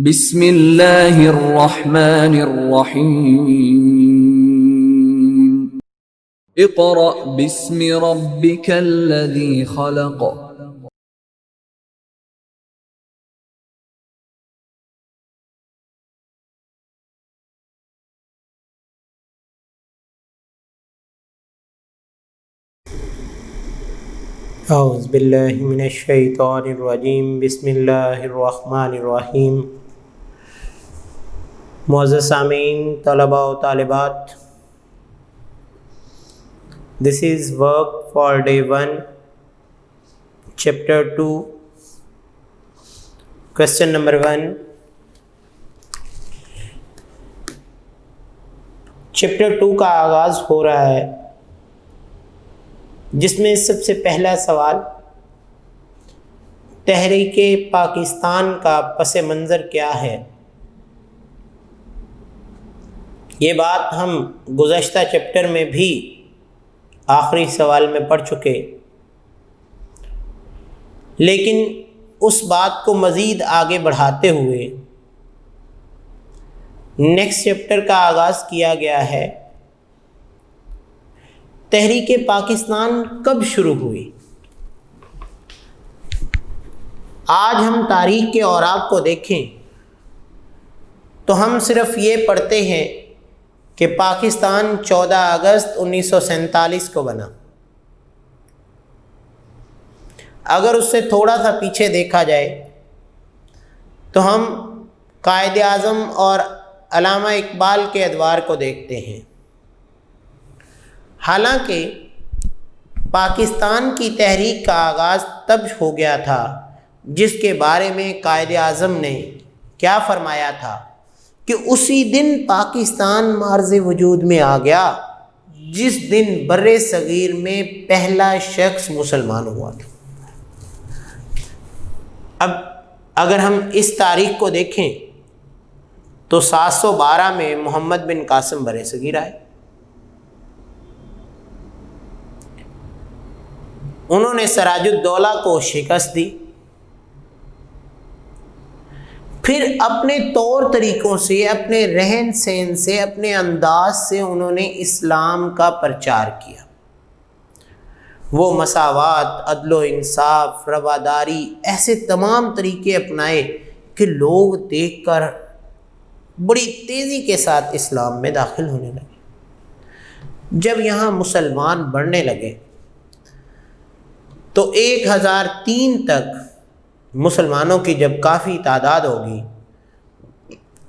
بسم اللہ الرحمن الرحیم اقرأ باسم ربک الذی خلق اعوذ باللہ من الشیطان الرجیم بسم اللہ الرحمن الرحیم۔ معزز سامعین، طلباء و طالبات، this is work for day 1 chapter 2 question number 1۔ Chapter 2 کا آغاز ہو رہا ہے، جس میں سب سے پہلا سوال تحریک پاکستان کا پس منظر کیا ہے۔ یہ بات ہم گزشتہ چیپٹر میں بھی آخری سوال میں پڑھ چکے، لیکن اس بات کو مزید آگے بڑھاتے ہوئے نیکسٹ چیپٹر کا آغاز کیا گیا ہے۔ تحریک پاکستان کب شروع ہوئی؟ آج ہم تاریخ کے اوراق کو دیکھیں تو ہم صرف یہ پڑھتے ہیں کہ پاکستان 14 اگست 1947 کو بنا۔ اگر اس سے تھوڑا سا پیچھے دیکھا جائے تو ہم قائد اعظم اور علامہ اقبال کے ادوار کو دیکھتے ہیں۔ حالانکہ پاکستان کی تحریک کا آغاز تب ہو گیا تھا جس کے بارے میں قائد اعظم نے کیا فرمایا تھا کہ اسی دن پاکستان معرض وجود میں آ گیا جس دن بر صغیر میں پہلا شخص مسلمان ہوا تھا۔ اب اگر ہم اس تاریخ کو دیکھیں تو 712 میں محمد بن قاسم بر صغیر آئے۔ انہوں نے سراج الدولہ کو شکست دی، پھر اپنے طور طریقوں سے، اپنے رہن سہن سے، اپنے انداز سے انہوں نے اسلام کا پرچار کیا۔ وہ مساوات، عدل و انصاف، رواداری، ایسے تمام طریقے اپنائے کہ لوگ دیکھ کر بڑی تیزی کے ساتھ اسلام میں داخل ہونے لگے۔ جب یہاں مسلمان بڑھنے لگے تو 1003 تک مسلمانوں کی جب کافی تعداد ہوگی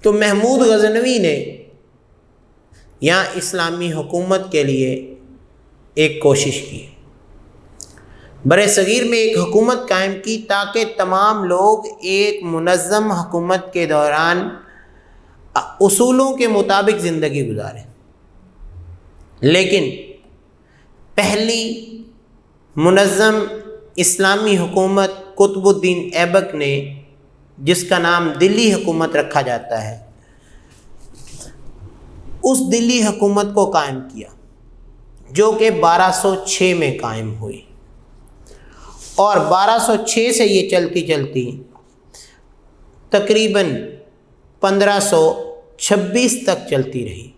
تو محمود غزنوی نے یہاں اسلامی حکومت کے لیے ایک کوشش کی، بر صغیر میں ایک حکومت قائم کی تاکہ تمام لوگ ایک منظم حکومت کے دوران اصولوں کے مطابق زندگی گزاریں۔ لیکن پہلی منظم اسلامی حکومت قطب الدین ایبک نے، جس کا نام دلی حکومت رکھا جاتا ہے، اس دلی حکومت کو قائم کیا جو کہ 1206 میں قائم ہوئی، اور 1206 سے یہ چلتی چلتی تقریباً 1526 تک چلتی رہی۔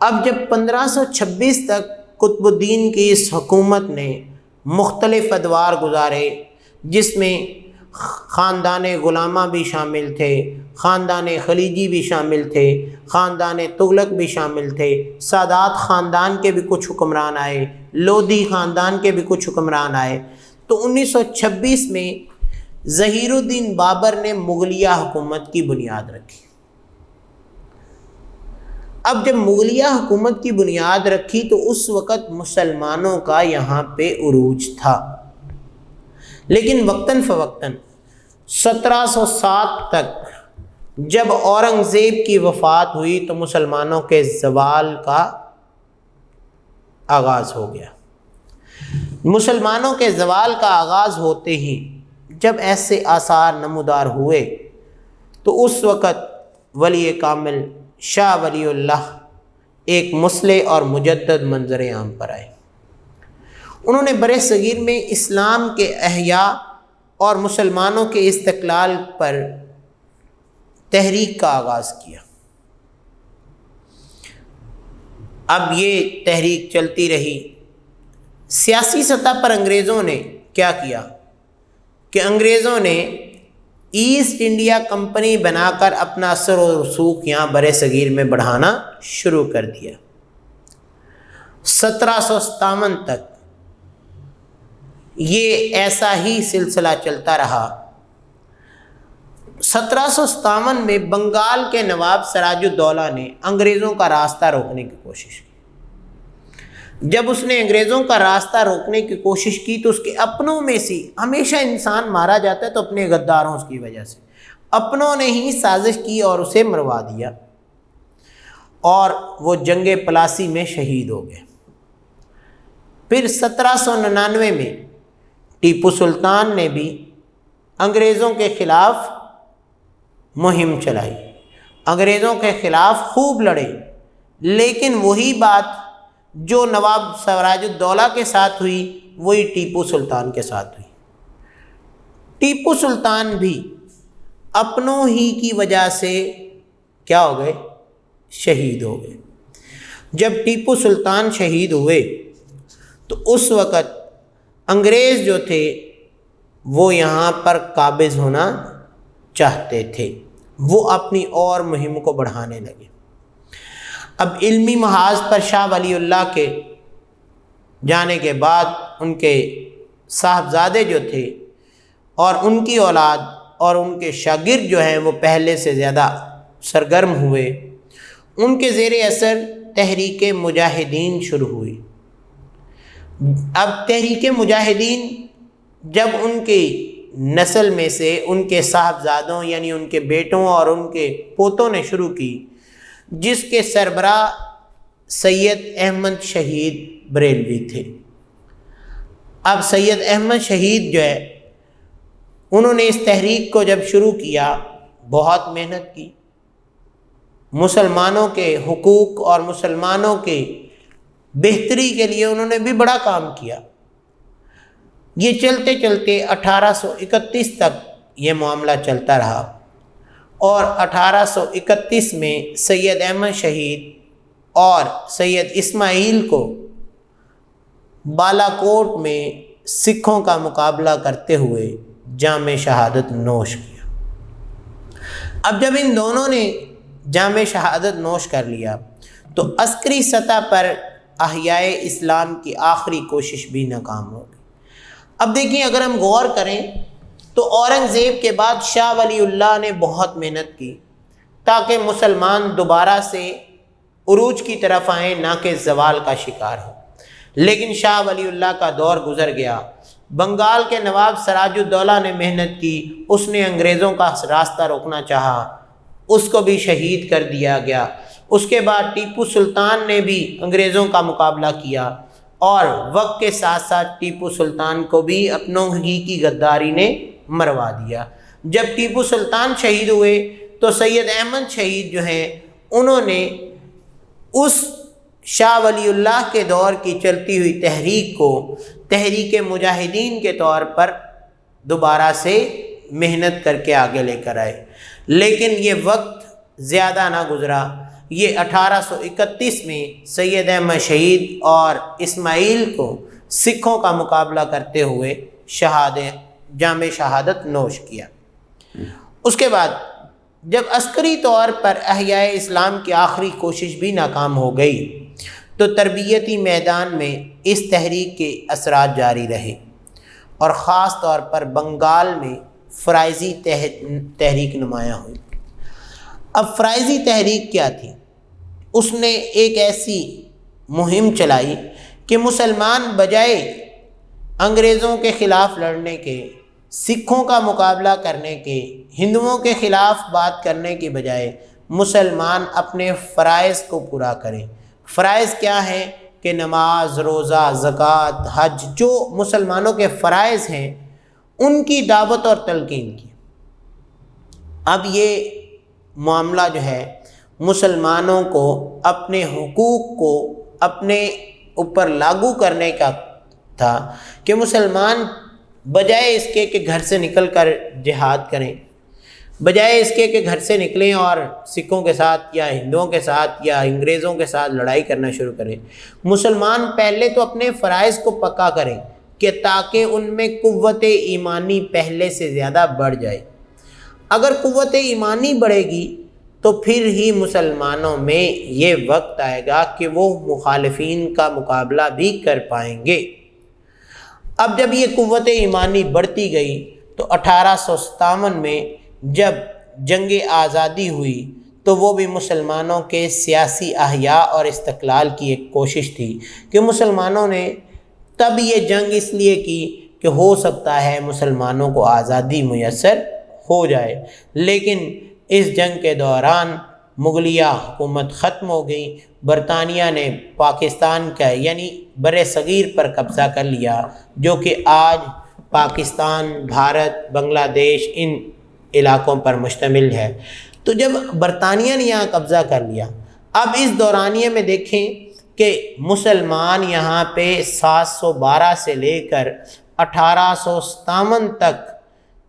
اب جب 1526 تک قطب الدین کی اس حکومت نے مختلف ادوار گزارے، جس میں خاندان غلامہ بھی شامل تھے، خاندان خلیجی بھی شامل تھے، خاندان تغلق بھی شامل تھے، سادات خاندان کے بھی کچھ حکمران آئے، لودھی خاندان کے بھی کچھ حکمران آئے، تو 1926 میں ظہیر الدین بابر نے مغلیہ حکومت کی بنیاد رکھی۔ اب جب مغلیہ حکومت کی بنیاد رکھی تو اس وقت مسلمانوں کا یہاں پہ عروج تھا، لیکن وقتاً فوقتاً 1707 تک جب اورنگزیب کی وفات ہوئی تو مسلمانوں کے زوال کا آغاز ہو گیا۔ مسلمانوں کے زوال کا آغاز ہوتے ہی جب ایسے آثار نمودار ہوئے تو اس وقت ولی کامل شاہ ولی اللہ ایک مصلح اور مجدد منظر عام پر آئے۔ انہوں نے برصغیر میں اسلام کے احیاء اور مسلمانوں کے استقلال پر تحریک کا آغاز کیا۔ اب یہ تحریک چلتی رہی۔ سیاسی سطح پر انگریزوں نے کیا کیا کہ انگریزوں نے ایسٹ انڈیا کمپنی بنا کر اپنا اثر و رسوخ یہاں بر صغیر میں بڑھانا شروع کر دیا۔ 1757 تک یہ ایسا ہی سلسلہ چلتا رہا۔ 1757 میں بنگال کے نواب سراج الدولہ نے انگریزوں کا راستہ روکنے کی کوشش کی۔ جب اس نے انگریزوں کا راستہ روکنے کی کوشش کی تو اس کے اپنوں میں سے، ہمیشہ انسان مارا جاتا ہے تو اپنے غداروں کی وجہ سے، اپنوں نے ہی سازش کی اور اسے مروا دیا، اور وہ جنگ پلاسی میں شہید ہو گئے۔ پھر 1799 میں ٹیپو سلطان نے بھی انگریزوں کے خلاف مہم چلائی، انگریزوں کے خلاف خوب لڑے، لیکن وہی بات جو نواب سراج الدولہ کے ساتھ ہوئی وہی ٹیپو سلطان کے ساتھ ہوئی۔ ٹیپو سلطان بھی اپنوں ہی کی وجہ سے کیا ہو گئے؟ شہید ہو گئے۔ جب ٹیپو سلطان شہید ہوئے تو اس وقت انگریز جو تھے وہ یہاں پر قابض ہونا چاہتے تھے، وہ اپنی اور مہم کو بڑھانے لگے۔ اب علمی محاذ پر شاہ ولی اللہ کے جانے کے بعد ان کے صاحبزادے جو تھے اور ان کی اولاد اور ان کے شاگرد جو ہیں وہ پہلے سے زیادہ سرگرم ہوئے، ان کے زیر اثر تحریک مجاہدین شروع ہوئی۔ اب تحریک مجاہدین جب ان کی نسل میں سے ان کے صاحبزادوں یعنی ان کے بیٹوں اور ان کے پوتوں نے شروع کی، جس کے سربراہ سید احمد شہید بریلوی تھے۔ اب سید احمد شہید جو ہے انہوں نے اس تحریک کو جب شروع کیا بہت محنت کی، مسلمانوں کے حقوق اور مسلمانوں کے بہتری کے لیے انہوں نے بھی بڑا کام کیا۔ یہ چلتے چلتے 1831 تک یہ معاملہ چلتا رہا، اور 1831 میں سید احمد شہید اور سید اسماعیل کو بالا کوٹ میں سکھوں کا مقابلہ کرتے ہوئے جام شہادت نوش کیا۔ اب جب ان دونوں نے جام شہادت نوش کر لیا تو عسکری سطح پر احیاء اسلام کی آخری کوشش بھی ناکام ہو گئی۔ اب دیکھیں، اگر ہم غور کریں تو اورنگزیب کے بعد شاہ ولی اللہ نے بہت محنت کی تاکہ مسلمان دوبارہ سے عروج کی طرف آئیں، نہ کہ زوال کا شکار ہو، لیکن شاہ ولی اللہ کا دور گزر گیا۔ بنگال کے نواب سراج الدولہ نے محنت کی، اس نے انگریزوں کا راستہ روکنا چاہا، اس کو بھی شہید کر دیا گیا۔ اس کے بعد ٹیپو سلطان نے بھی انگریزوں کا مقابلہ کیا، اور وقت کے ساتھ ساتھ ٹیپو سلطان کو بھی اپنوں ہی کی غداری نے مروا دیا۔ جب ٹیپو سلطان شہید ہوئے تو سید احمد شہید جو ہیں انہوں نے اس شاہ ولی اللہ کے دور کی چلتی ہوئی تحریک کو تحریک مجاہدین کے طور پر دوبارہ سے محنت کر کے آگے لے کر آئے، لیکن یہ وقت زیادہ نہ گزرا۔ یہ 1831 میں سید احمد شہید اور اسماعیل کو سکھوں کا مقابلہ کرتے ہوئے جام شہادت نوش کیا۔ اس کے بعد جب عسکری طور پر احیاء اسلام کی آخری کوشش بھی ناکام ہو گئی تو تربیتی میدان میں اس تحریک کے اثرات جاری رہے، اور خاص طور پر بنگال میں فرائضی تحریک نمایاں ہوئی۔ اب فرائضی تحریک کیا تھی؟ اس نے ایک ایسی مہم چلائی کہ مسلمان بجائے انگریزوں کے خلاف لڑنے کے، سکھوں کا مقابلہ کرنے کے، ہندوؤں کے خلاف بات کرنے کے بجائے مسلمان اپنے فرائض کو پورا کریں۔ فرائض کیا ہیں؟ کہ نماز، روزہ، زکوٰۃ، حج، جو مسلمانوں کے فرائض ہیں ان کی دعوت اور تلقین کی۔ اب یہ معاملہ جو ہے مسلمانوں کو اپنے حقوق کو اپنے اوپر لاگو کرنے کا تھا کہ مسلمان بجائے اس کے کہ گھر سے نکل کر جہاد کریں، بجائے اس کے کہ گھر سے نکلیں اور سکھوں کے ساتھ یا ہندوؤں کے ساتھ یا انگریزوں کے ساتھ لڑائی کرنا شروع کریں، مسلمان پہلے تو اپنے فرائض کو پکا کریں کہ تاکہ ان میں قوت ایمانی پہلے سے زیادہ بڑھ جائے۔ اگر قوت ایمانی بڑھے گی تو پھر ہی مسلمانوں میں یہ وقت آئے گا کہ وہ مخالفین کا مقابلہ بھی کر پائیں گے۔ اب جب یہ قوت ایمانی بڑھتی گئی تو 1857 میں جب جنگ آزادی ہوئی تو وہ بھی مسلمانوں کے سیاسی احیاء اور استقلال کی ایک کوشش تھی کہ مسلمانوں نے تب یہ جنگ اس لیے کی کہ ہو سکتا ہے مسلمانوں کو آزادی میسر ہو جائے، لیکن اس جنگ کے دوران مغلیہ حکومت ختم ہو گئی، برطانیہ نے پاکستان کا یعنی بر صغیر پر قبضہ کر لیا، جو کہ آج پاکستان، بھارت، بنگلہ دیش ان علاقوں پر مشتمل ہے۔ تو جب برطانیہ نے یہاں قبضہ کر لیا، اب اس دورانیے میں دیکھیں کہ مسلمان یہاں پہ 712 سے لے کر 1857 تک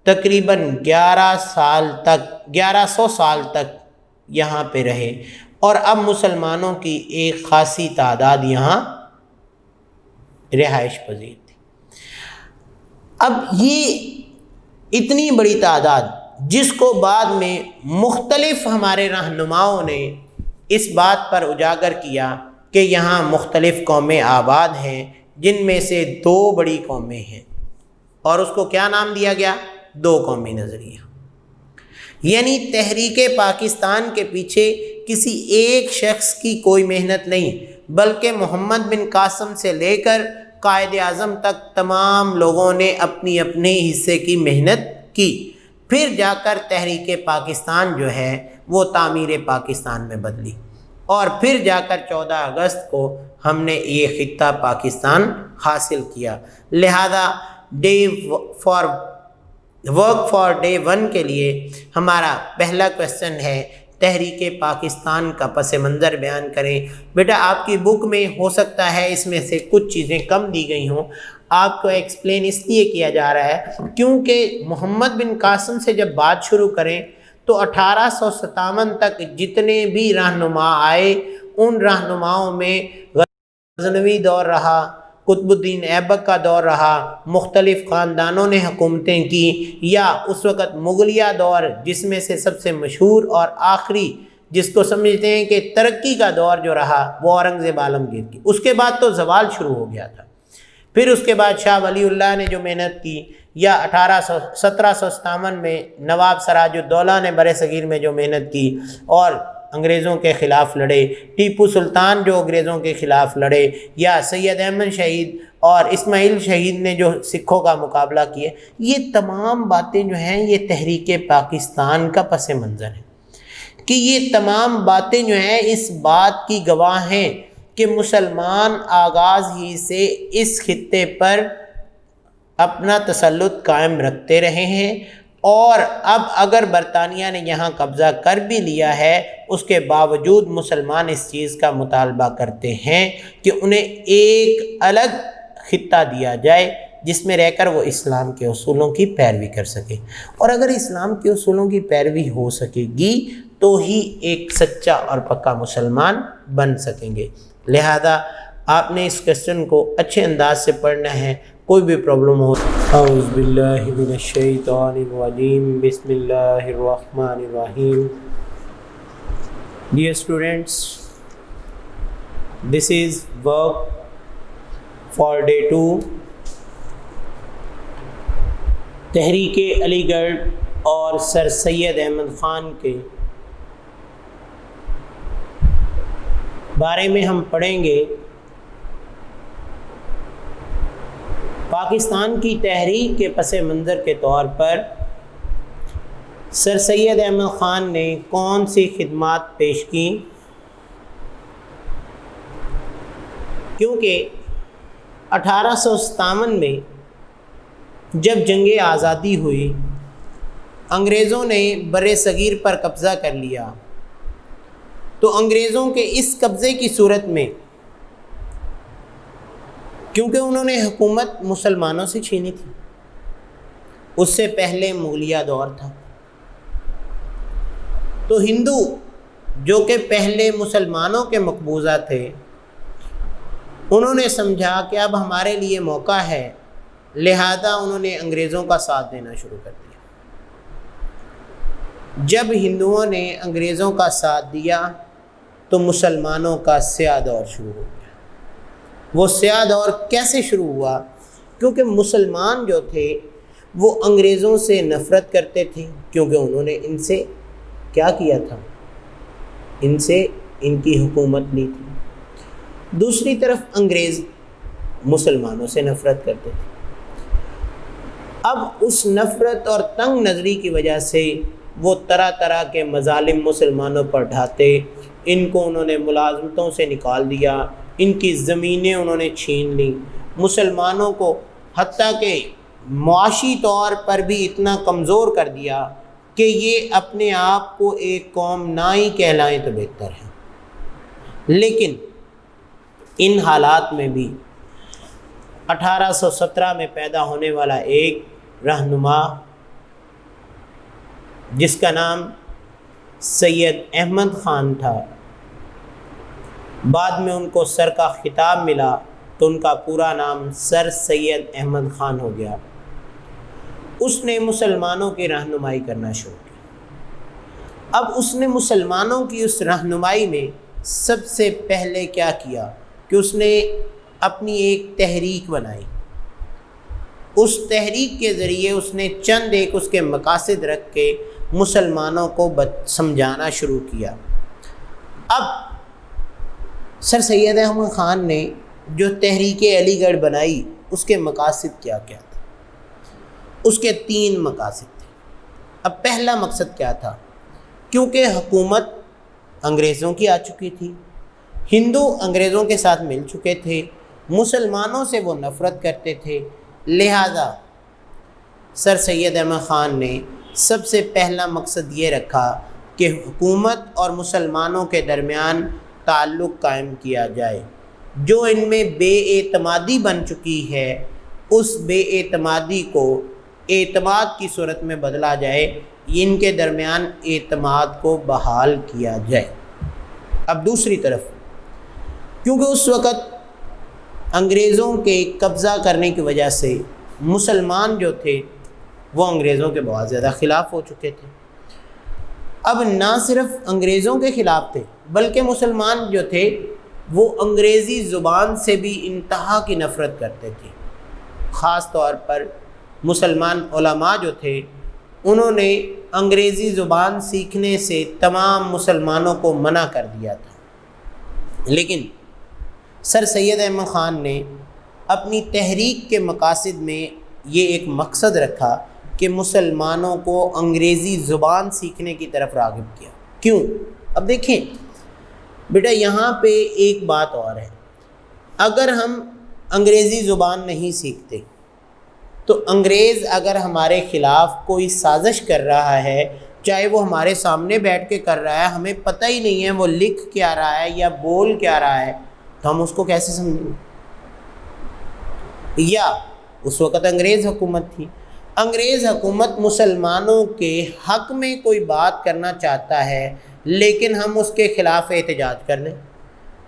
تقریباً 1100 سال تک یہاں پہ رہے، اور اب مسلمانوں کی ایک خاصی تعداد یہاں رہائش پذیر تھی۔ اب یہ اتنی بڑی تعداد، جس کو بعد میں مختلف ہمارے رہنماؤں نے اس بات پر اجاگر کیا کہ یہاں مختلف قومیں آباد ہیں، جن میں سے 2 بڑی قومیں ہیں، اور اس کو کیا نام دیا گیا؟ 2 قومی نظریہ۔ یعنی تحریک پاکستان کے پیچھے کسی ایک شخص کی کوئی محنت نہیں، بلکہ محمد بن قاسم سے لے کر قائد اعظم تک تمام لوگوں نے اپنی اپنے حصے کی محنت کی، پھر جا کر تحریک پاکستان جو ہے وہ تعمیر پاکستان میں بدلی، اور پھر جا کر 14 اگست کو ہم نے یہ خطہ پاکستان حاصل کیا۔ لہذا ورک فار ڈے 1 کے لیے ہمارا پہلا کویسچن ہے، تحریک پاکستان کا پس منظر بیان کریں۔ بیٹا آپ کی بک میں ہو سکتا ہے اس میں سے کچھ چیزیں کم دی گئی ہوں، آپ کو ایکسپلین اس لیے کیا جا رہا ہے کیونکہ محمد بن قاسم سے جب بات شروع کریں تو 1857 تک جتنے بھی رہنما آئے، ان رہنماؤں میں غزنوی دور رہا، قطب الدین ایبک کا دور رہا، مختلف خاندانوں نے حکومتیں کی، یا اس وقت مغلیہ دور جس میں سے سب سے مشہور اور آخری جس کو سمجھتے ہیں کہ ترقی کا دور جو رہا وہ اورنگزیب عالمگیر کی، اس کے بعد تو زوال شروع ہو گیا تھا۔ پھر اس کے بعد شاہ ولی اللہ نے جو محنت کی، یا 1757 میں نواب سراج الدولہ نے بر صغیر میں جو محنت کی اور انگریزوں کے خلاف لڑے، ٹیپو سلطان جو انگریزوں کے خلاف لڑے، یا سید احمد شہید اور اسماعیل شہید نے جو سکھوں کا مقابلہ کیے، یہ تمام باتیں جو ہیں یہ تحریک پاکستان کا پس منظر ہے کہ یہ تمام باتیں جو ہیں اس بات کی گواہ ہیں کہ مسلمان آغاز ہی سے اس خطے پر اپنا تسلط قائم رکھتے رہے ہیں، اور اب اگر برطانیہ نے یہاں قبضہ کر بھی لیا ہے، اس کے باوجود مسلمان اس چیز کا مطالبہ کرتے ہیں کہ انہیں ایک الگ خطہ دیا جائے جس میں رہ کر وہ اسلام کے اصولوں کی پیروی کر سکے، اور اگر اسلام کے اصولوں کی پیروی ہو سکے گی تو ہی ایک سچا اور پکا مسلمان بن سکیں گے۔ لہذا آپ نے اس کویسچن کو اچھے انداز سے پڑھنا ہے، کوئی بھی پرابلم ہو۔ اعوذ باللہ من الشیطان الرجیم، بسم اللہ الرحمن الرحیم۔ Dear students, this is work for day 2 تحریک علی گڑھ اور سر سید احمد خان کے بارے میں ہم پڑھیں گے۔ پاکستان کی تحریک کے پس منظر کے طور پر سر سید احمد خان نے کون سی خدمات پیش کی، کیونکہ 1857 میں جب جنگ آزادی ہوئی، انگریزوں نے بر صغیر پر قبضہ کر لیا، تو انگریزوں کے اس قبضے کی صورت میں کیونکہ انہوں نے حکومت مسلمانوں سے چھینی تھی، اس سے پہلے مغلیہ دور تھا۔ تو ہندو جو کہ پہلے مسلمانوں کے مقبوضہ تھے، انہوں نے سمجھا کہ اب ہمارے لیے موقع ہے، لہذا انہوں نے انگریزوں کا ساتھ دینا شروع کر دیا۔ جب ہندوؤں نے انگریزوں کا ساتھ دیا تو مسلمانوں کا سیاہ دور شروع ہو گیا۔ وہ سیاہ دور کیسے شروع ہوا؟ کیونکہ مسلمان جو تھے وہ انگریزوں سے نفرت کرتے تھے، کیونکہ انہوں نے ان سے کیا کیا تھا؟ ان سے ان کی حکومت لی تھی۔ دوسری طرف انگریز مسلمانوں سے نفرت کرتے تھے۔ اب اس نفرت اور تنگ نظری کی وجہ سے وہ طرح طرح کے مظالم مسلمانوں پر ڈھاتے، ان کو انہوں نے ملازمتوں سے نکال دیا، ان کی زمینیں انہوں نے چھین لیں، مسلمانوں کو حتیٰ کہ معاشی طور پر بھی اتنا کمزور کر دیا کہ یہ اپنے آپ کو ایک قوم نہ ہی کہلائیں تو بہتر ہے۔ لیکن ان حالات میں بھی 1817 میں پیدا ہونے والا ایک رہنما جس کا نام سید احمد خان تھا، بعد میں ان کو سر کا خطاب ملا تو ان کا پورا نام سر سید احمد خان ہو گیا۔ اس نے مسلمانوں کی رہنمائی کرنا شروع کی۔ اب اس نے مسلمانوں کی اس رہنمائی میں سب سے پہلے کیا کیا کہ اس نے اپنی ایک تحریک بنائی۔ اس تحریک کے ذریعے اس نے چند ایک اس کے مقاصد رکھ کے مسلمانوں کو سمجھانا شروع کیا۔ اب سر سید احمد خان نے جو تحریک علی گڑھ بنائی، اس کے مقاصد کیا کیا تھا؟ اس کے 3 مقاصد تھے۔ اب پہلا مقصد کیا تھا؟ کیونکہ حکومت انگریزوں کی آ چکی تھی، ہندو انگریزوں کے ساتھ مل چکے تھے، مسلمانوں سے وہ نفرت کرتے تھے، لہذا سر سید احمد خان نے سب سے پہلا مقصد یہ رکھا کہ حکومت اور مسلمانوں کے درمیان تعلق قائم کیا جائے۔ جو ان میں بے اعتمادی بن چکی ہے، اس بے اعتمادی کو اعتماد کی صورت میں بدلا جائے، ان کے درمیان اعتماد کو بحال کیا جائے۔ اب دوسری طرف، کیونکہ اس وقت انگریزوں کے قبضہ کرنے کی وجہ سے مسلمان جو تھے وہ انگریزوں کے بہت زیادہ خلاف ہو چکے تھے۔ اب نہ صرف انگریزوں کے خلاف تھے، بلکہ مسلمان جو تھے وہ انگریزی زبان سے بھی انتہا کی نفرت کرتے تھے۔ خاص طور پر مسلمان علماء جو تھے، انہوں نے انگریزی زبان سیکھنے سے تمام مسلمانوں کو منع کر دیا تھا۔ لیکن سر سید احمد خان نے اپنی تحریک کے مقاصد میں یہ ایک مقصد رکھا کہ مسلمانوں کو انگریزی زبان سیکھنے کی طرف راغب کیا۔ کیوں؟ اب دیکھیں بیٹا، یہاں پہ ایک بات اور ہے۔ اگر ہم انگریزی زبان نہیں سیکھتے تو انگریز اگر ہمارے خلاف کوئی سازش کر رہا ہے، چاہے وہ ہمارے سامنے بیٹھ کے کر رہا ہے، ہمیں پتہ ہی نہیں ہے وہ لکھ کیا رہا ہے یا بول کیا رہا ہے، تو ہم اس کو کیسے سمجھیں گے؟ یا اس وقت انگریز حکومت تھی، انگریز حکومت مسلمانوں کے حق میں کوئی بات کرنا چاہتا ہے، لیکن ہم اس کے خلاف احتجاج کر لیں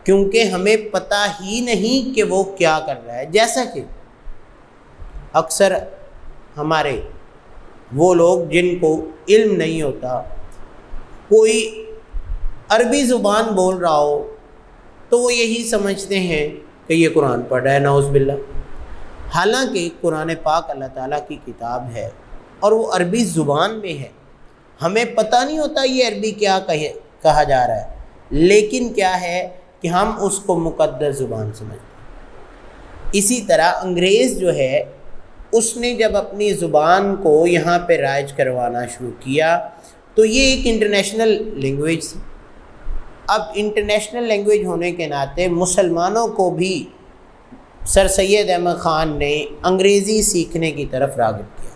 کیونکہ ہمیں پتہ ہی نہیں کہ وہ کیا کر رہا ہے۔ جیسا کہ اکثر ہمارے وہ لوگ جن کو علم نہیں ہوتا، کوئی عربی زبان بول رہا ہو تو وہ یہی سمجھتے ہیں کہ یہ قرآن پڑھ رہا ہے، نعوذ باللہ، حالانکہ قرآن پاک اللہ تعالیٰ کی کتاب ہے اور وہ عربی زبان میں ہے۔ ہمیں پتہ نہیں ہوتا یہ عربی کیا کہا جا رہا ہے، لیکن کیا ہے کہ ہم اس کو مقدس زبان سمجھتے ہیں۔ اسی طرح انگریز جو ہے، اس نے جب اپنی زبان کو یہاں پہ رائج کروانا شروع کیا تو یہ ایک انٹرنیشنل لینگویج تھی۔ اب انٹرنیشنل لینگویج ہونے کے ناطے مسلمانوں کو بھی سر سید احمد خان نے انگریزی سیکھنے کی طرف راغب کیا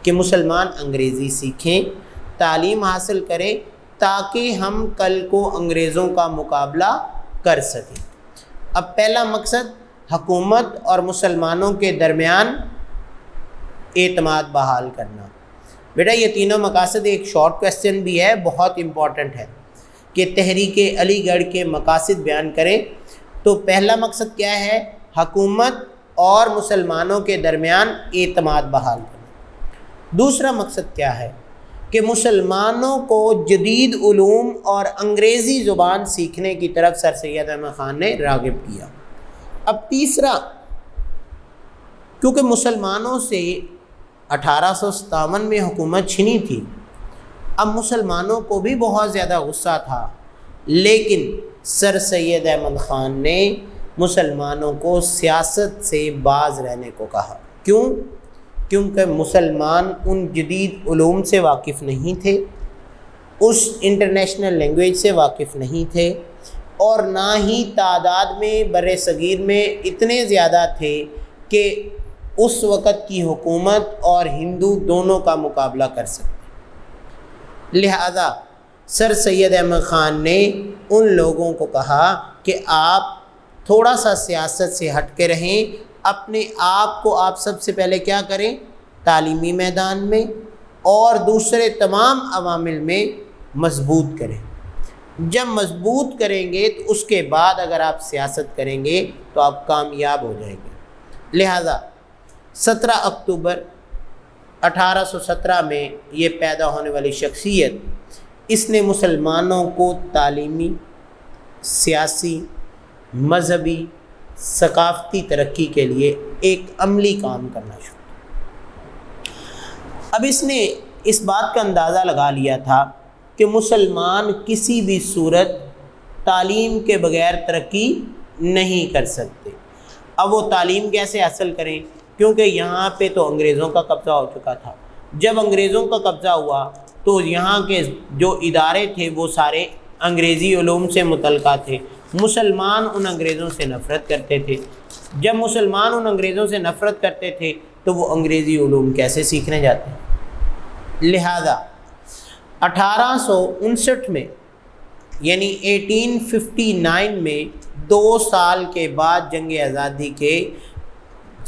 کہ مسلمان انگریزی سیکھیں، تعلیم حاصل کریں، تاکہ ہم کل کو انگریزوں کا مقابلہ کر سکیں۔ اب پہلا مقصد حکومت اور مسلمانوں کے درمیان اعتماد بحال کرنا۔ بیٹا یہ تینوں مقاصد، ایک شارٹ کویسچن بھی ہے، بہت امپورٹنٹ ہے کہ تحریک علی گڑھ کے مقاصد بیان کریں۔ تو پہلا مقصد کیا ہے؟ حکومت اور مسلمانوں کے درمیان اعتماد بحال کرنا۔ دوسرا مقصد کیا ہے؟ کہ مسلمانوں کو جدید علوم اور انگریزی زبان سیکھنے کی طرف سر سید احمد خان نے راغب کیا۔ اب تیسرا، کیونکہ مسلمانوں سے 1857 میں حکومت چھنی تھی، اب مسلمانوں کو بھی بہت زیادہ غصہ تھا، لیکن سر سید احمد خان نے مسلمانوں کو سیاست سے باز رہنے کو کہا۔ کیوں؟ کیونکہ مسلمان ان جدید علوم سے واقف نہیں تھے، اس انٹرنیشنل لینگویج سے واقف نہیں تھے، اور نہ ہی تعداد میں بر صغیر میں اتنے زیادہ تھے کہ اس وقت کی حکومت اور ہندو دونوں کا مقابلہ کر سکتے۔ لہذا سر سید احمد خان نے ان لوگوں کو کہا کہ آپ تھوڑا سا سیاست سے ہٹ کے رہیں، اپنے آپ کو آپ سب سے پہلے کیا کریں؟ تعلیمی میدان میں اور دوسرے تمام عوامل میں مضبوط کریں۔ جب مضبوط کریں گے تو اس کے بعد اگر آپ سیاست کریں گے تو آپ کامیاب ہو جائیں گے۔ لہذا 17 اکتوبر 1817 میں یہ پیدا ہونے والی شخصیت، اس نے مسلمانوں کو تعلیمی، سیاسی، مذہبی، ثقافتی ترقی کے لیے ایک عملی کام کرنا شروع کیا۔ اب اس نے اس بات کا اندازہ لگا لیا تھا کہ مسلمان کسی بھی صورت تعلیم کے بغیر ترقی نہیں کر سکتے۔ اب وہ تعلیم کیسے حاصل کریں؟ کیونکہ یہاں پہ تو انگریزوں کا قبضہ ہو چکا تھا۔ جب انگریزوں کا قبضہ ہوا تو یہاں کے جو ادارے تھے وہ سارے انگریزی علوم سے متعلقہ تھے۔ مسلمان ان انگریزوں سے نفرت کرتے تھے۔ جب مسلمان ان انگریزوں سے نفرت کرتے تھے تو وہ انگریزی علوم کیسے سیکھنے جاتے ہیں؟ لہذا 1859 میں یعنی 1859 میں 2 سال کے بعد جنگ آزادی کے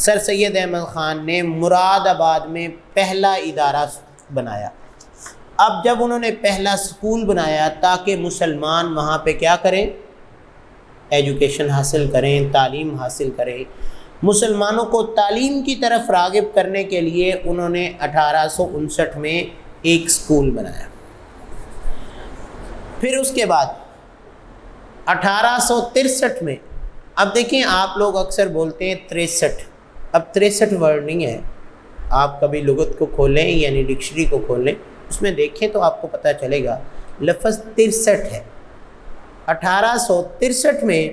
سر سید احمد خان نے مراد آباد میں پہلا ادارہ بنایا۔ اب جب انہوں نے پہلا سکول بنایا تاکہ مسلمان وہاں پہ کیا کریں؟ ایجوکیشن حاصل کریں، تعلیم حاصل کریں۔ مسلمانوں کو تعلیم کی طرف راغب کرنے کے لیے انہوں نے 1859 میں ایک سکول بنایا۔ پھر اس کے بعد 1863 میں، اب دیکھیں آپ لوگ اکثر بولتے ہیں 63، اب 63 ورڈ نہیں ہے، آپ کبھی لغت کو کھولیں یعنی ڈکشنری کو کھولیں، اس میں دیکھیں تو آپ کو پتہ چلے گا لفظ 63 ہے۔ 1863 میں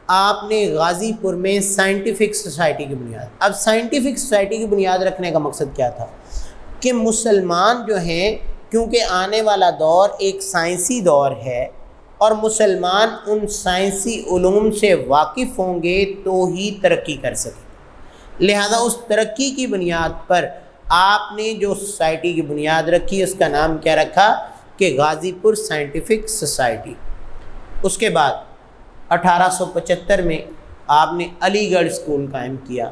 آپ نے غازی پور میں سائنٹیفک سوسائٹی کی بنیاد، اب سائنٹیفک سوسائٹی کی بنیاد رکھنے کا مقصد کیا تھا؟ کہ مسلمان جو ہیں، کیونکہ آنے والا دور ایک سائنسی دور ہے اور مسلمان ان سائنسی علوم سے واقف ہوں گے تو ہی ترقی کر سکیں، لہذا اس ترقی کی بنیاد پر آپ نے جو سوسائٹی کی بنیاد رکھی اس کا نام کیا رکھا؟ کہ غازی پور سائنٹیفک سوسائٹی۔ اس کے بعد 1875 میں آپ نے علی گڑھ اسکول قائم کیا۔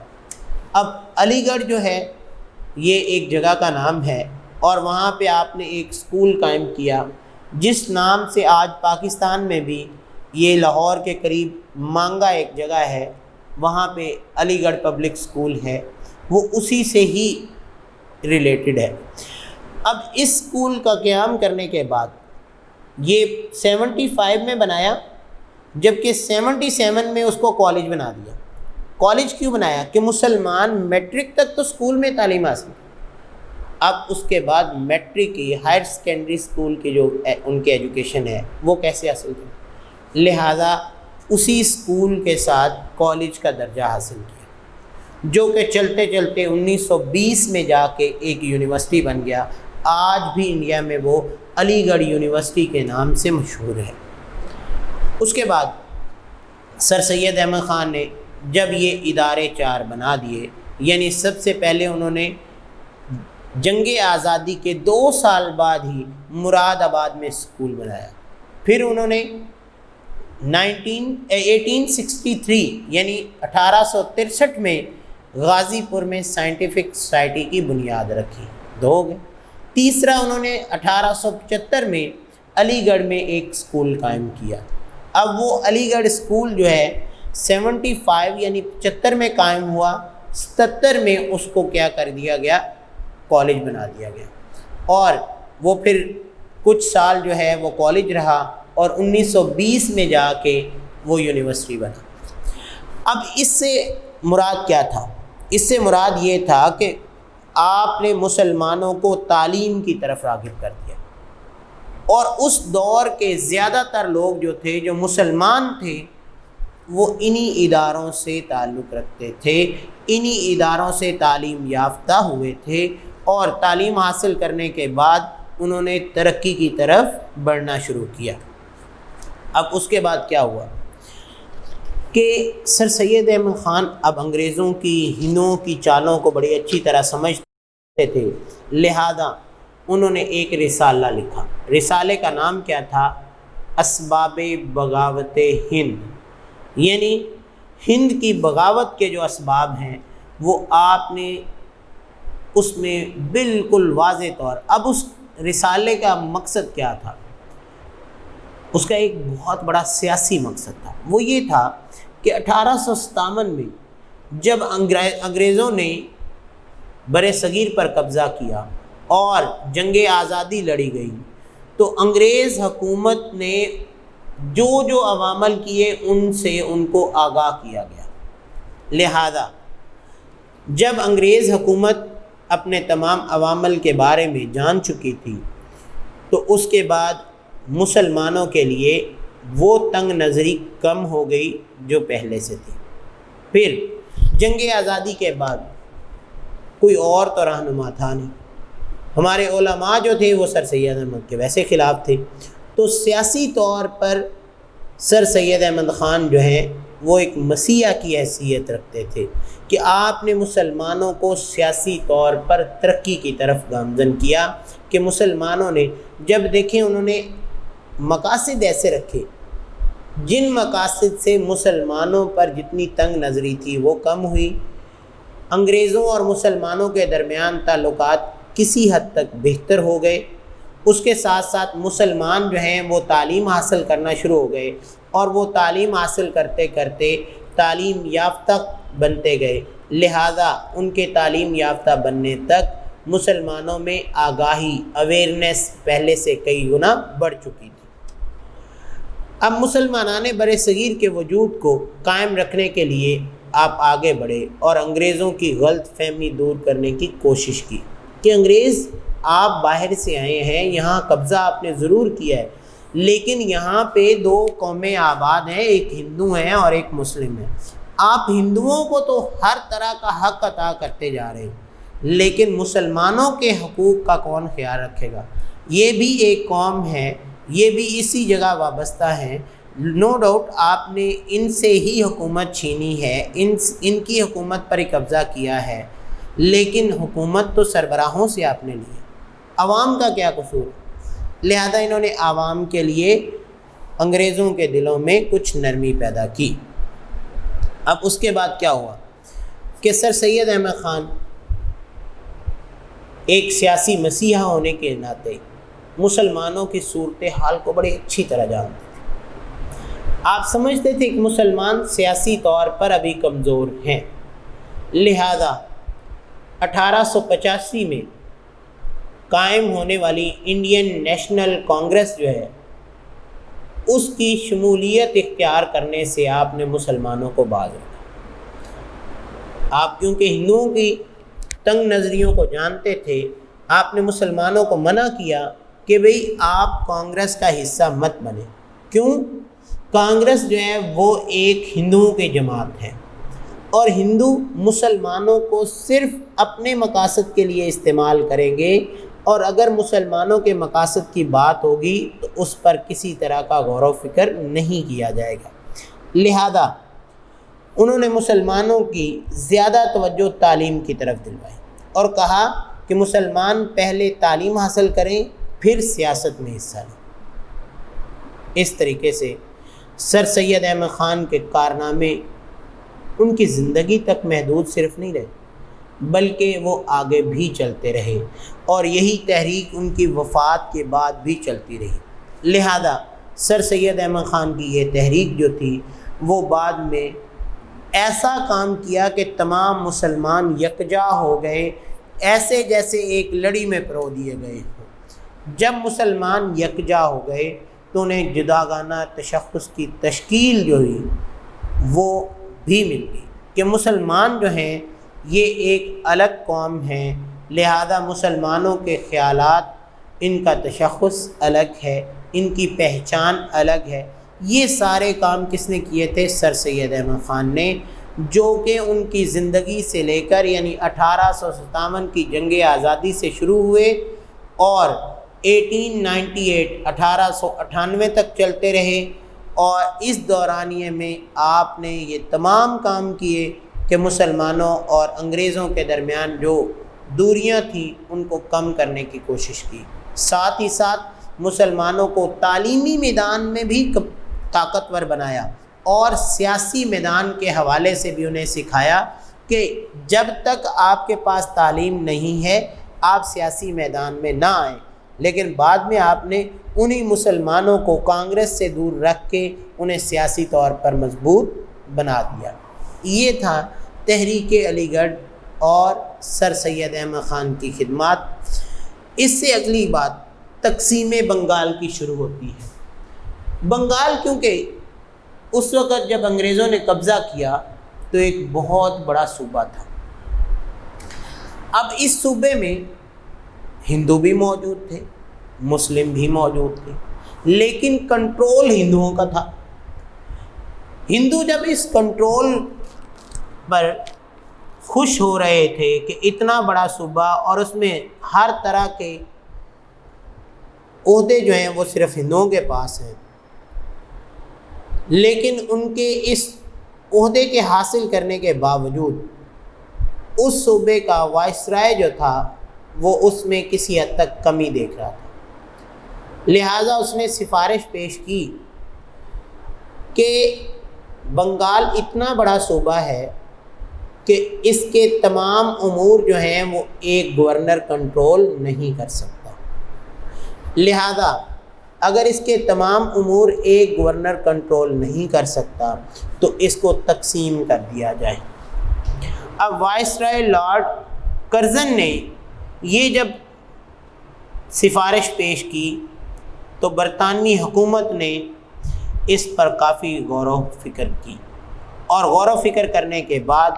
اب علی گڑھ جو ہے یہ ایک جگہ کا نام ہے اور وہاں پہ آپ نے ایک اسکول قائم کیا جس نام سے آج پاکستان میں بھی یہ لاہور کے قریب مانگا ایک جگہ ہے، وہاں پہ علی گڑھ پبلک اسکول ہے، وہ اسی سے ہی ریلیٹڈ ہے۔ اب اس اسکول کا قیام کرنے کے بعد یہ 75 میں بنایا، جبکہ 77 میں اس کو کالج بنا دیا۔ کالج کیوں بنایا؟ کہ مسلمان میٹرک تک تو اسکول میں تعلیم حاصل کریں، اب اس کے بعد میٹرک کی ہائر سیکنڈری اسکول کی جو ان کی ایجوکیشن ہے وہ کیسے حاصل کریں، لہذا اسی اسکول کے ساتھ کالج کا درجہ حاصل کیا، جو کہ چلتے چلتے 1920 میں جا کے ایک یونیورسٹی بن گیا۔ آج بھی انڈیا میں وہ علی گڑھ یونیورسٹی کے نام سے مشہور ہے۔ اس کے بعد سر سید احمد خان نے جب یہ ادارے 4 بنا دیے، یعنی سب سے پہلے انہوں نے جنگ آزادی کے 2 سال بعد ہی مراد آباد میں اسکول بنایا، پھر انہوں نے 1863 یعنی 1863 میں غازی پور میں سائنٹیفک سوسائٹی کی بنیاد رکھی، 2 ہو گئے۔ تیسرا انہوں نے 1875 میں علی گڑھ میں ایک اسکول قائم کیا۔ اب وہ علی گڑھ اسکول جو ہے 75 یعنی 75 میں قائم ہوا، 77 میں اس کو کیا کر دیا گیا، کالج بنا دیا گیا، اور وہ پھر کچھ سال جو ہے وہ کالج رہا، اور 1920 میں جا کے وہ یونیورسٹی بنا۔ اب اس سے مراد کیا تھا؟ اس سے مراد یہ تھا کہ آپ نے مسلمانوں کو تعلیم کی طرف راغب کر دیا، اور اس دور کے زیادہ تر لوگ جو تھے، جو مسلمان تھے، وہ انہی اداروں سے تعلق رکھتے تھے، انہی اداروں سے تعلیم یافتہ ہوئے تھے، اور تعلیم حاصل کرنے کے بعد انہوں نے ترقی کی طرف بڑھنا شروع کیا۔ اب اس کے بعد کیا ہوا کہ سر سید احمد خان اب انگریزوں کی، ہندوؤں کی چالوں کو بڑی اچھی طرح سمجھتے تھے، لہذا انہوں نے ایک رسالہ لکھا۔ رسالے کا نام کیا تھا؟ اسباب بغاوت ہند، یعنی ہند کی بغاوت کے جو اسباب ہیں وہ آپ نے اس میں بالکل واضح طور۔ اب اس رسالے کا مقصد کیا تھا؟ اس کا ایک بہت بڑا سیاسی مقصد تھا، وہ یہ تھا کہ 1857 میں جب انگریزوں نے بر صغیر پر قبضہ کیا اور جنگ آزادی لڑی گئی، تو انگریز حکومت نے جو جو عوامل کیے ان سے ان کو آگاہ کیا گیا۔ لہذا جب انگریز حکومت اپنے تمام عوامل کے بارے میں جان چکی تھی، تو اس کے بعد مسلمانوں کے لیے وہ تنگ نظری کم ہو گئی جو پہلے سے تھی۔ پھر جنگ آزادی کے بعد کوئی اور تو رہنما تھا نہیں، ہمارے علماء جو تھے وہ سر سید احمد کے ویسے خلاف تھے، تو سیاسی طور پر سر سید احمد خان جو ہیں وہ ایک مسیحا کی حیثیت رکھتے تھے کہ آپ نے مسلمانوں کو سیاسی طور پر ترقی کی طرف گامزن کیا، کہ مسلمانوں نے جب دیکھیں انہوں نے مقاصد ایسے رکھے جن مقاصد سے مسلمانوں پر جتنی تنگ نظری تھی وہ کم ہوئی، انگریزوں اور مسلمانوں کے درمیان تعلقات کسی حد تک بہتر ہو گئے، اس کے ساتھ ساتھ مسلمان جو ہیں وہ تعلیم حاصل کرنا شروع ہو گئے، اور وہ تعلیم حاصل کرتے کرتے تعلیم یافتہ بنتے گئے، لہذا ان کے تعلیم یافتہ بننے تک مسلمانوں میں آگاہی، اویئرنیس پہلے سے کئی گنا بڑھ چکی تھی۔ اب مسلمانان بر صغیر کے وجود کو قائم رکھنے کے لیے آپ آگے بڑھے اور انگریزوں کی غلط فہمی دور کرنے کی کوشش کی کہ انگریز آپ باہر سے آئے ہیں، یہاں قبضہ آپ نے ضرور کیا ہے، لیکن یہاں پہ 2 قومیں آباد ہیں، ایک ہندو ہیں اور ایک مسلم ہیں۔ آپ ہندوؤں کو تو ہر طرح کا حق عطا کرتے جا رہے ہیں، لیکن مسلمانوں کے حقوق کا کون خیال رکھے گا؟ یہ بھی ایک قوم ہے، یہ بھی اسی جگہ وابستہ ہیں، نو ڈاؤٹ آپ نے ان سے ہی حکومت چھینی ہے، ان کی حکومت پر ہی قبضہ کیا ہے، لیکن حکومت تو سربراہوں سے آپ نے لی ہے، عوام کا کیا قصور؟ لہذا انہوں نے عوام کے لیے انگریزوں کے دلوں میں کچھ نرمی پیدا کی۔ اب اس کے بعد کیا ہوا کہ سر سید احمد خان ایک سیاسی مسیحا ہونے کے ناطے مسلمانوں کی صورتحال کو بڑی اچھی طرح جانتے تھے۔ آپ سمجھتے تھے کہ مسلمان سیاسی طور پر ابھی کمزور ہیں، لہذا 1885 میں قائم ہونے والی انڈین نیشنل کانگریس جو ہے اس کی شمولیت اختیار کرنے سے آپ نے مسلمانوں کو باز رکھا۔ آپ کیونکہ ہندوؤں کی تنگ نظریوں کو جانتے تھے، آپ نے مسلمانوں کو منع کیا کہ بھئی آپ کانگریس کا حصہ مت بنیں۔ کیوں؟ کانگریس جو ہے وہ ایک ہندوؤں کی جماعت ہے، اور ہندو مسلمانوں کو صرف اپنے مقاصد کے لیے استعمال کریں گے، اور اگر مسلمانوں کے مقاصد کی بات ہوگی تو اس پر کسی طرح کا غور و فکر نہیں کیا جائے گا۔ لہذا انہوں نے مسلمانوں کی زیادہ توجہ تعلیم کی طرف دلوائی اور کہا کہ مسلمان پہلے تعلیم حاصل کریں پھر سیاست میں حصہ لیں۔ اس طریقے سے سر سید احمد خان کے کارنامے ان کی زندگی تک محدود صرف نہیں رہے بلکہ وہ آگے بھی چلتے رہے، اور یہی تحریک ان کی وفات کے بعد بھی چلتی رہی۔ لہذا سر سید احمد خان کی یہ تحریک جو تھی وہ بعد میں ایسا کام کیا کہ تمام مسلمان یکجا ہو گئے، ایسے جیسے ایک لڑی میں پرو دیے گئے ہوں۔ جب مسلمان یکجا ہو گئے تو انہیں جداگانہ تشخص کی تشکیل جو ہوئی وہ بھی مل گئی کہ مسلمان جو ہیں یہ ایک الگ قوم ہیں، لہذا مسلمانوں کے خیالات، ان کا تشخص الگ ہے، ان کی پہچان الگ ہے۔ یہ سارے کام کس نے کیے تھے؟ سر سید احمد خان نے، جو کہ ان کی زندگی سے لے کر یعنی 1857 کی جنگ آزادی سے شروع ہوئے اور 1898 تک چلتے رہے، اور اس دورانیے میں آپ نے یہ تمام کام کیے کہ مسلمانوں اور انگریزوں کے درمیان جو دوریاں تھیں ان کو کم کرنے کی کوشش کی، ساتھ ہی ساتھ مسلمانوں کو تعلیمی میدان میں بھی طاقتور بنایا، اور سیاسی میدان کے حوالے سے بھی انہیں سکھایا کہ جب تک آپ کے پاس تعلیم نہیں ہے آپ سیاسی میدان میں نہ آئیں۔ لیکن بعد میں آپ نے انہی مسلمانوں کو کانگریس سے دور رکھ کے انہیں سیاسی طور پر مضبوط بنا دیا۔ یہ تھا تحریک علی گڑھ اور سر سید احمد خان کی خدمات۔ اس سے اگلی بات تقسیم بنگال کی شروع ہوتی ہے۔ بنگال کیونکہ اس وقت جب انگریزوں نے قبضہ کیا تو ایک بہت بڑا صوبہ تھا۔ اب اس صوبے میں ہندو بھی موجود تھے، مسلم بھی موجود تھے، لیکن کنٹرول ہندوؤں کا تھا۔ ہندو جب اس کنٹرول پر خوش ہو رہے تھے کہ اتنا بڑا صوبہ اور اس میں ہر طرح کے عہدے جو ہیں وہ صرف ہندوؤں کے پاس ہیں، لیکن ان کے اس عہدے کے حاصل کرنے کے باوجود اس صوبے کا وائسرائے جو تھا وہ اس میں کسی حد تک کمی دیکھ رہا تھا، لہٰذا اس نے سفارش پیش کی کہ بنگال اتنا بڑا صوبہ ہے کہ اس کے تمام امور جو ہیں وہ ایک گورنر کنٹرول نہیں کر سکتا، لہذا اگر اس کے تمام امور ایک گورنر کنٹرول نہیں کر سکتا تو اس کو تقسیم کر دیا جائے۔ اب وائسرائے لارڈ کرزن نے یہ جب سفارش پیش کی تو برطانوی حکومت نے اس پر کافی غور و فکر کی، اور غور و فکر کرنے کے بعد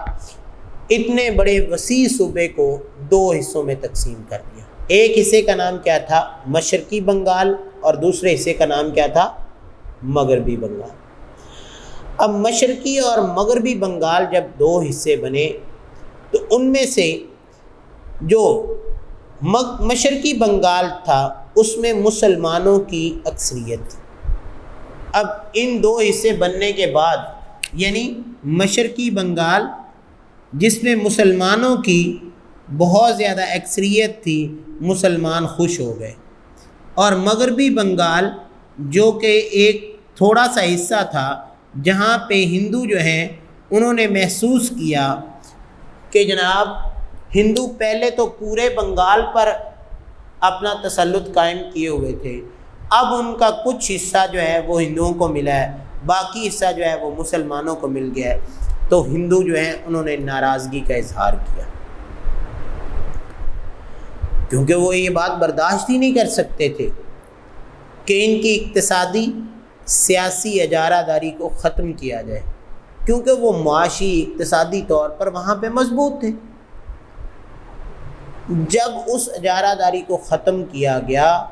اتنے بڑے وسیع صوبے کو دو حصوں میں تقسیم کر دیا۔ ایک حصے کا نام کیا تھا؟ مشرقی بنگال، اور دوسرے حصے کا نام کیا تھا؟ مغربی بنگال۔ اب مشرقی اور مغربی بنگال جب دو حصے بنے تو ان میں سے جو مشرقی بنگال تھا اس میں مسلمانوں کی اکثریت تھی۔ اب ان دو حصے بننے کے بعد یعنی مشرقی بنگال جس میں مسلمانوں کی بہت زیادہ اکثریت تھی، مسلمان خوش ہو گئے، اور مغربی بنگال جو کہ ایک تھوڑا سا حصہ تھا جہاں پہ ہندو جو ہیں انہوں نے محسوس کیا کہ جناب ہندو پہلے تو پورے بنگال پر اپنا تسلط قائم کیے ہوئے تھے، اب ان کا کچھ حصہ جو ہے وہ ہندوؤں کو ملا ہے، باقی حصہ جو ہے وہ مسلمانوں کو مل گیا ہے، تو ہندو جو ہیں انہوں نے ناراضگی کا اظہار کیا، کیونکہ وہ یہ بات برداشت ہی نہیں کر سکتے تھے کہ ان کی اقتصادی سیاسی اجارہ داری کو ختم کیا جائے، کیونکہ وہ معاشی اقتصادی طور پر وہاں پہ مضبوط تھے۔ جب اس اجارہ داری کو ختم کیا گیا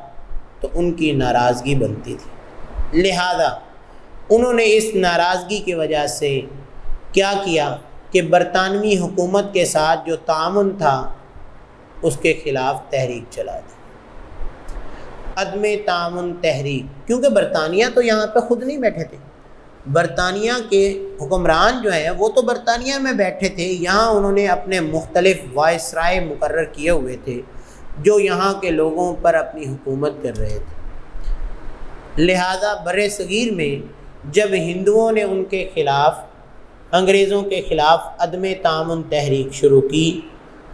تو ان کی ناراضگی بنتی تھی، لہذا انہوں نے اس ناراضگی کی وجہ سے کیا کیا کہ برطانوی حکومت کے ساتھ جو تعاون تھا اس کے خلاف تحریک چلا دی، عدم تعاون تحریک، کیونکہ برطانیہ تو یہاں پہ خود نہیں بیٹھے تھے، برطانیہ کے حکمران جو ہیں وہ تو برطانیہ میں بیٹھے تھے، یہاں انہوں نے اپنے مختلف وائسرائے مقرر کیے ہوئے تھے جو یہاں کے لوگوں پر اپنی حکومت کر رہے تھے، لہذا بر صغیر میں جب ہندوؤں نے ان کے خلاف انگریزوں کے خلاف عدم تعاون تحریک شروع کی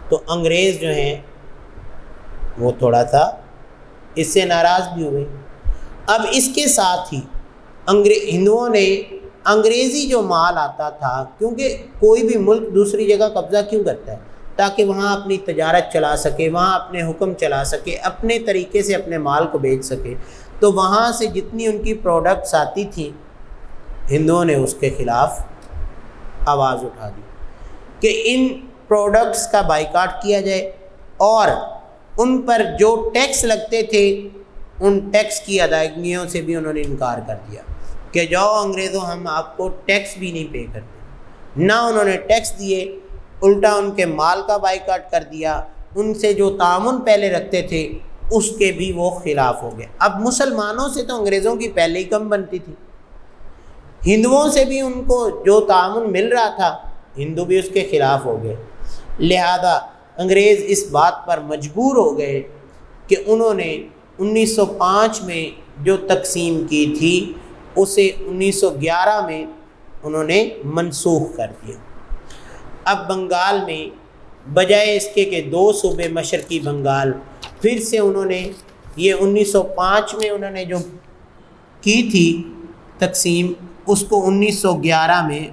تو انگریز جو ہیں وہ تھوڑا سا اس سے ناراض بھی ہوئے۔ اب اس کے ساتھ ہی ہندوؤں نے انگریزی جو مال آتا تھا، کیونکہ کوئی بھی ملک دوسری جگہ قبضہ کیوں کرتا ہے؟ تاکہ وہاں اپنی تجارت چلا سکے، وہاں اپنے حکم چلا سکے، اپنے طریقے سے اپنے مال کو بیچ سکے۔ تو وہاں سے جتنی ان کی پروڈکٹس آتی تھیں، ہندوؤں نے اس کے خلاف آواز اٹھا دی کہ ان پروڈکٹس کا بائیکاٹ کیا جائے، اور ان پر جو ٹیکس لگتے تھے ان ٹیکس کی ادائیگیوں سے بھی انہوں نے انکار کر دیا کہ جاؤ انگریزوں، ہم آپ کو ٹیکس بھی نہیں پے کرتے۔ نہ انہوں نے ٹیکس دیے، الٹا ان کے مال کا بائیکاٹ کر دیا، ان سے جو تعاون پہلے رکھتے تھے اس کے بھی وہ خلاف ہو گئے۔ اب مسلمانوں سے تو انگریزوں کی پہلے ہی کم بنتی تھی، ہندوؤں سے بھی ان کو جو تعاون مل رہا تھا ہندو بھی اس کے خلاف ہو گئے۔ لہذا انگریز اس بات پر مجبور ہو گئے کہ انہوں نے 1905 میں جو تقسیم کی تھی اسے 1911 میں انہوں نے منسوخ کر دیا۔ اب بنگال میں بجائے اس کے کہ 2 صوبے مشرقی بنگال، پھر سے انہوں نے یہ 1905 میں انہوں نے جو کی تھی تقسیم، اس کو 1911 میں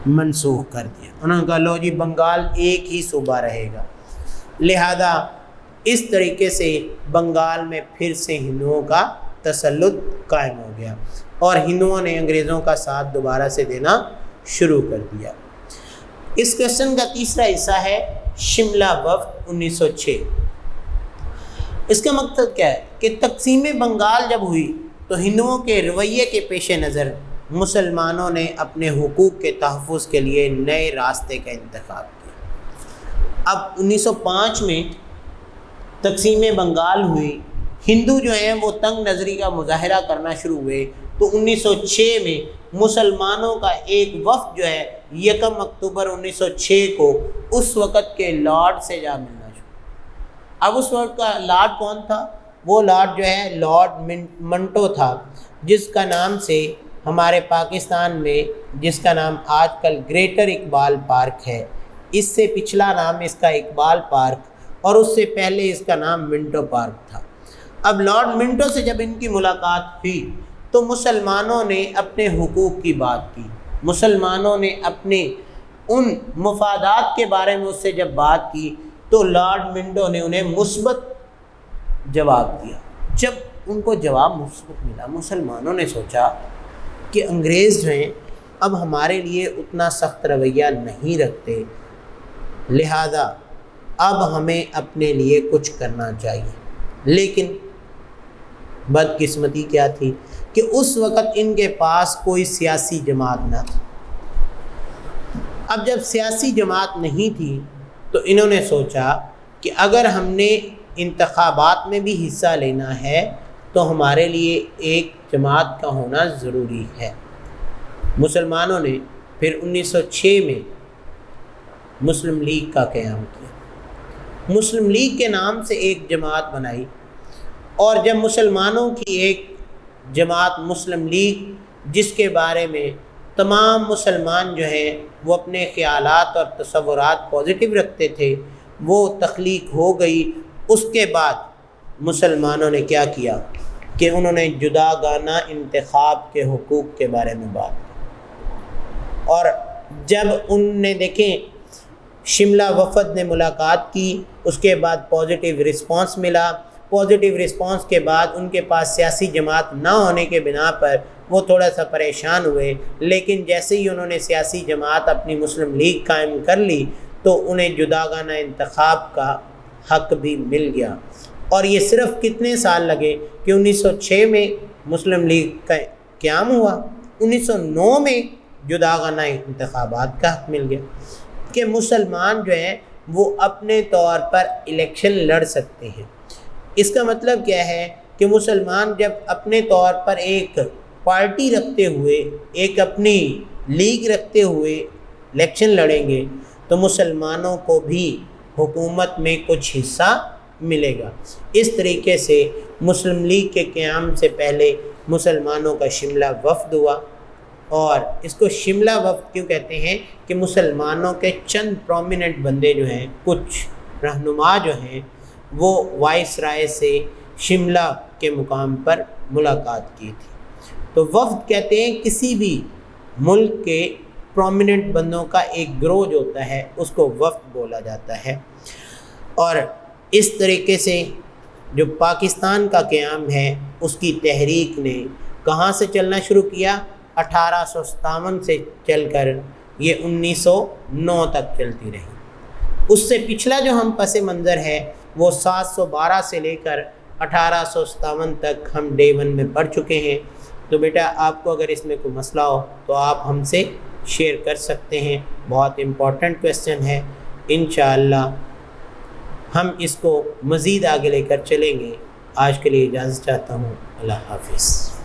منسوخ کر دیا۔ انہوں نے کہا لو جی بنگال ایک ہی صوبہ رہے گا۔ لہذا اس طریقے سے بنگال میں پھر سے ہندوؤں کا تسلط قائم ہو گیا، اور ہندوؤں نے انگریزوں کا ساتھ دوبارہ سے دینا شروع کر دیا۔ اس کوشچن کا تیسرا حصہ ہے شملہ وفد 1906۔ اس کا مقصد کیا ہے کہ تقسیم بنگال جب ہوئی تو ہندوؤں کے رویے کے پیش نظر مسلمانوں نے اپنے حقوق کے تحفظ کے لیے نئے راستے کا انتخاب کیا۔ اب 1905 میں تقسیم بنگال ہوئی، ہندو جو ہیں وہ تنگ نظری کا مظاہرہ کرنا شروع ہوئے، تو 1906 میں مسلمانوں کا ایک وفد جو ہے 1 اکتوبر 1906 کو اس وقت کے لارڈ سے جا ملنا شروع۔ اب اس وقت کا لارڈ کون تھا؟ وہ لارڈ جو ہے لارڈ منٹو تھا، جس کا نام سے ہمارے پاکستان میں جس کا نام آج کل گریٹر اقبال پارک ہے، اس سے پچھلا نام اس کا اقبال پارک، اور اس سے پہلے اس کا نام منٹو پارک تھا۔ اب لارڈ منٹو سے جب ان کی ملاقات ہوئی تو مسلمانوں نے اپنے حقوق کی بات کی، مسلمانوں نے اپنے ان مفادات کے بارے میں اس سے جب بات کی تو لارڈ منٹو نے انہیں مثبت جواب دیا۔ جب ان کو جواب مثبت ملا، مسلمانوں نے سوچا کہ انگریز جو ہیں اب ہمارے لیے اتنا سخت رویہ نہیں رکھتے، لہذا اب ہمیں اپنے لیے کچھ کرنا چاہیے۔ لیکن بدقسمتی کیا تھی کہ اس وقت ان کے پاس کوئی سیاسی جماعت نہ تھی۔ اب جب سیاسی جماعت نہیں تھی تو انہوں نے سوچا کہ اگر ہم نے انتخابات میں بھی حصہ لینا ہے تو ہمارے لیے ایک جماعت کا ہونا ضروری ہے۔ مسلمانوں نے پھر 1906 میں مسلم لیگ کا قیام کیا، مسلم لیگ کے نام سے ایک جماعت بنائی، اور جب مسلمانوں کی ایک جماعت مسلم لیگ، جس کے بارے میں تمام مسلمان جو ہیں وہ اپنے خیالات اور تصورات پازیٹیو رکھتے تھے، وہ تخلیق ہو گئی، اس کے بعد مسلمانوں نے کیا کیا کہ انہوں نے جداگانہ انتخاب کے حقوق کے بارے میں بات کی، اور جب ان نے دیکھیں شملہ وفد نے ملاقات کی، اس کے بعد پازیٹیو رسپانس ملا، پازیٹیو رسپانس کے بعد ان کے پاس سیاسی جماعت نہ ہونے کے بنا پر وہ تھوڑا سا پریشان ہوئے، لیکن جیسے ہی انہوں نے سیاسی جماعت اپنی مسلم لیگ قائم کر لی تو انہیں جداگانہ انتخاب کا حق بھی مل گیا۔ اور یہ صرف کتنے سال لگے کہ 1906 میں مسلم لیگ کا قیام ہوا، 1909 میں جداگانہ انتخابات کا حق مل گیا کہ مسلمان جو ہیں وہ اپنے طور پر الیکشن لڑ سکتے ہیں۔ اس کا مطلب کیا ہے کہ مسلمان جب اپنے طور پر ایک پارٹی رکھتے ہوئے، ایک اپنی لیگ رکھتے ہوئے الیکشن لڑیں گے تو مسلمانوں کو بھی حکومت میں کچھ حصہ ملے گا۔ اس طریقے سے مسلم لیگ کے قیام سے پہلے مسلمانوں کا شملہ وفد ہوا، اور اس کو شملہ وفد کیوں کہتے ہیں کہ مسلمانوں کے چند پرومیننٹ بندے جو ہیں، کچھ رہنما جو ہیں، وہ وائس رائے سے شملہ کے مقام پر ملاقات کی تھی۔ تو وفد کہتے ہیں کسی بھی ملک کے پرومیننٹ بندوں کا ایک گروہ جو ہوتا ہے اس کو وفد بولا جاتا ہے۔ اور اس طریقے سے جو پاکستان کا قیام ہے اس کی تحریک نے کہاں سے چلنا شروع کیا؟ 1857 سے چل کر یہ 1909 تک چلتی رہی۔ اس سے پچھلا جو ہم پس منظر ہے وہ 712 سے لے کر 1857 تک ہم ڈے 1 میں پڑھ چکے ہیں۔ تو بیٹا آپ کو اگر اس میں کوئی مسئلہ ہو تو آپ ہم سے شیئر کر سکتے ہیں، بہت امپورٹنٹ کویسچن ہے۔ انشاءاللہ ہم اس کو مزید آگے لے کر چلیں گے۔ آج کے لیے اجازت چاہتا ہوں، اللہ حافظ۔